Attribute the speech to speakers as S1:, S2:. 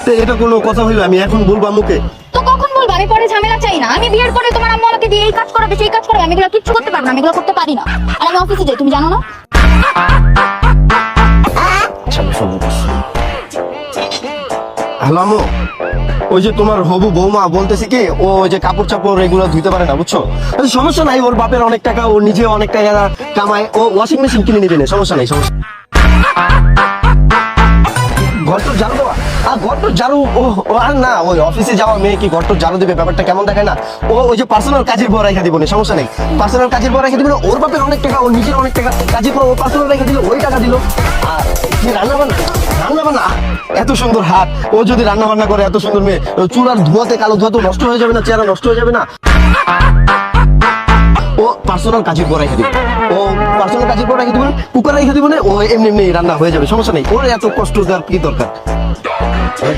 S1: তো এটা কোনো কথা হইলো? আমি এখন বলবো আম্মুকে?
S2: তো কখন বলবো? আমি পরে ঝামেলা চাই না। আমি বিয়ের পরে তোমার আম্মু আমাকে দিয়ে এই কাজ করাবে সেই কাজ করাবে, আমি এগুলো কিচ্ছু করতে পারবো না, আমি এগুলো করতে পারি না। আর আমি অফিসে যাই, তুমি জানো না?
S1: হ্যালো আম্মু, ওই যে তোমার হবু বৌমা বলতেছি কি, ও ওই যে কাপড় চাপড় এগুলো ধুইতে পারে না, বুঝছো? আচ্ছা, সমস্যা নাই, ওর বাপের অনেক টাকা, ও নিজে অনেক টাকা কামায়, ও ওয়াশিং মেশিন কিনে নিবে না, সমস্যা নাই, সমস্যা। ঘরটোর ঝাড়ু দেওয়া? আর ঘরটোর ঝাড়ু আর না, ওই অফিসে যাওয়া মেয়ে কি ঘরটোর ঝাড়ু দেবে? ব্যাপারটা কেমন দেখায় না? ও ওই যে পার্সোনাল কাজের পর রেখে দিব না, সমস্যা নেই, পার্সোনাল কাজের পর রেখে দিব না। ওর বাপের অনেক টাকা, ওর নিজের অনেক টাকা, কাজের পর ও পার্সোনাল রেখে দিল, ওই টাকা দিল। আর কি রান্না বান্না? রান্না বান্না এত সুন্দর হাত, ও যদি রান্না বান্না করে, এত সুন্দর মেয়ে, চুলার ধোয়াতে কালো ধোয়া তো নষ্ট হয়ে যাবে না? চেহারা নষ্ট হয়ে যাবে না? ও পার্সোনাল কাজের পর রেখে দিবে, ও পার্সোনাল কাজের পর রেখে দিবেন, কুকার রেখে দিবেন, ও এমনি এমনি রান্না হয়ে যাবে, সমস্যা নেই। ওর এত কষ্ট দেওয়ার কি দরকার?